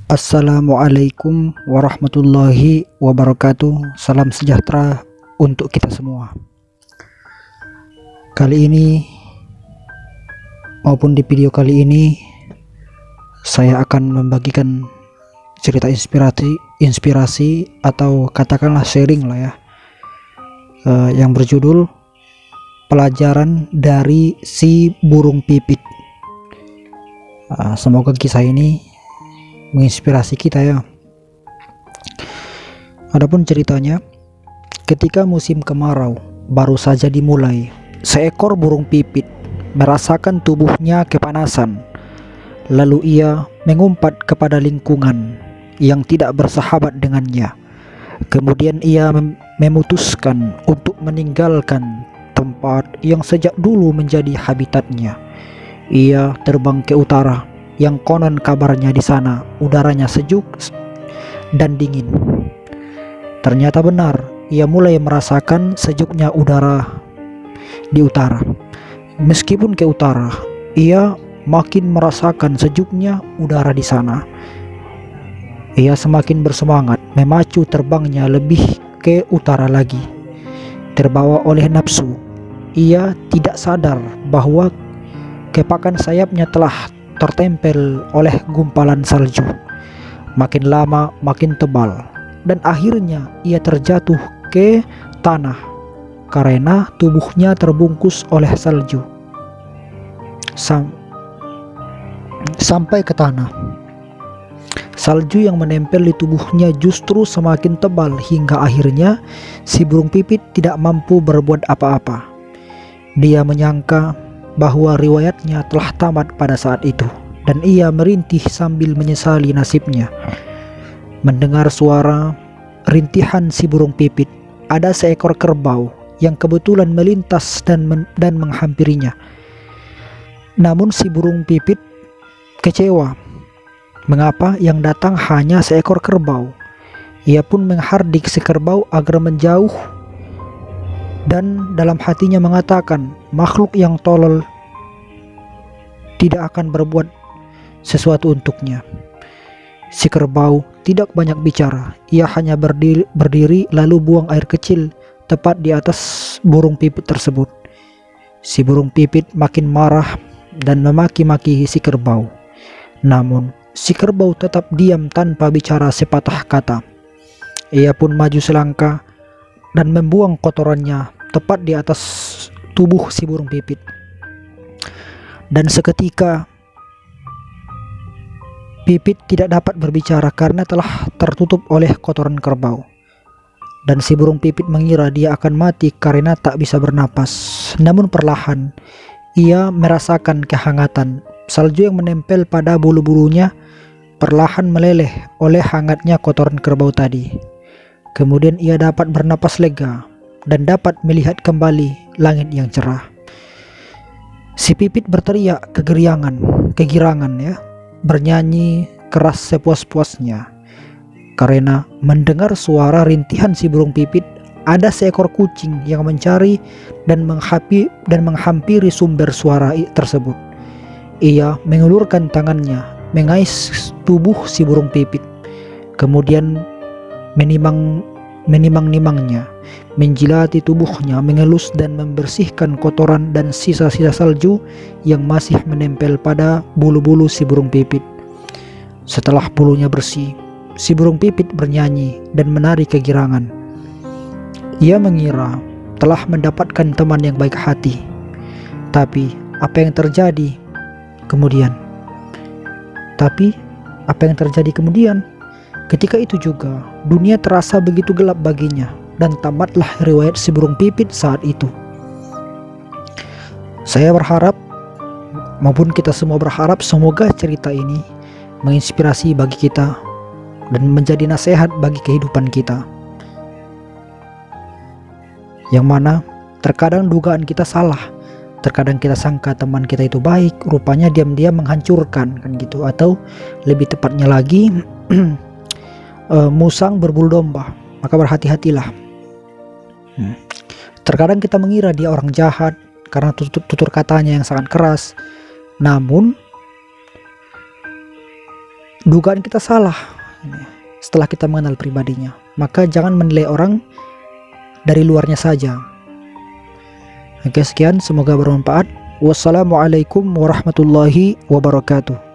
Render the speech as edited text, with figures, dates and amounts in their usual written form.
Assalamualaikum warahmatullahi wabarakatuh. Salam sejahtera untuk kita semua. Kali ini maupun di video kali ini saya akan membagikan cerita inspirasi atau katakanlah sharing lah ya, yang berjudul Pelajaran dari si burung pipit. Semoga kisah ini menginspirasi kita ya. Adapun ceritanya, ketika musim kemarau baru saja dimulai, seekor burung pipit merasakan tubuhnya kepanasan. Lalu ia mengumpat kepada lingkungan yang tidak bersahabat dengannya. Kemudian ia memutuskan untuk meninggalkan tempat yang sejak dulu menjadi habitatnya. Ia terbang ke utara, yang konon kabarnya di sana udaranya sejuk dan dingin. Ternyata benar, ia mulai merasakan sejuknya udara di utara. Meskipun ke utara, ia makin merasakan sejuknya udara di sana. Ia semakin bersemangat memacu terbangnya lebih ke utara lagi. Terbawa oleh nafsu, ia tidak sadar bahwa kepakan sayapnya telah tertempel oleh gumpalan salju. Makin lama makin tebal, dan akhirnya ia terjatuh ke tanah karena tubuhnya terbungkus oleh salju sampai ke tanah. Salju yang menempel di tubuhnya justru semakin tebal hingga akhirnya si burung pipit tidak mampu berbuat apa-apa. Dia menyangka bahwa riwayatnya telah tamat pada saat itu, dan ia merintih sambil menyesali nasibnya. Mendengar suara rintihan si burung pipit, ada seekor kerbau yang kebetulan melintas dan menghampirinya. Namun si burung pipit kecewa. Mengapa yang datang hanya seekor kerbau? Ia pun menghardik si kerbau agar menjauh, dan dalam hatinya mengatakan, makhluk yang tolol tidak akan berbuat sesuatu untuknya. Si kerbau tidak banyak bicara, ia hanya berdiri lalu buang air kecil tepat di atas burung pipit tersebut. Si burung pipit makin marah dan memaki-maki si kerbau. Namun si kerbau tetap diam tanpa bicara sepatah kata. Ia pun maju selangkah dan membuang kotorannya tepat di atas tubuh si burung pipit. Dan seketika pipit tidak dapat berbicara karena telah tertutup oleh kotoran kerbau. Dan si burung pipit mengira dia akan mati karena tak bisa bernapas. Namun perlahan ia merasakan kehangatan. Salju yang menempel pada bulu-bulunya perlahan meleleh oleh hangatnya kotoran kerbau tadi. Kemudian ia dapat bernapas lega dan dapat melihat kembali langit yang cerah. Si pipit berteriak kegirangan ya, bernyanyi keras sepuas-puasnya. Karena mendengar suara rintihan si burung pipit, ada seekor kucing yang mencari dan menghampiri sumber suara tersebut. Ia mengulurkan tangannya, mengais tubuh si burung pipit, kemudian menimang-nimangnya, menjilati tubuhnya, mengelus dan membersihkan kotoran dan sisa-sisa salju yang masih menempel pada bulu-bulu si burung pipit. Setelah bulunya bersih, si burung pipit bernyanyi dan menari kegirangan. Ia mengira telah mendapatkan teman yang baik hati. Tapi apa yang terjadi kemudian? Ketika itu juga dunia terasa begitu gelap baginya, dan tamatlah riwayat si burung pipit saat itu. Saya berharap, maupun kita semua berharap, semoga cerita ini menginspirasi bagi kita dan menjadi nasihat bagi kehidupan kita. Yang mana terkadang dugaan kita salah. Terkadang kita sangka teman kita itu baik, rupanya diam-diam menghancurkan, kan gitu. Atau lebih tepatnya lagi musang berbulu domba. Maka berhati-hatilah. Terkadang kita mengira dia orang jahat karena tutur katanya yang sangat keras. Namun dugaan kita salah setelah kita mengenal pribadinya. Maka jangan menilai orang dari luarnya saja. Oke, sekian, semoga bermanfaat. Wassalamualaikum warahmatullahi wabarakatuh.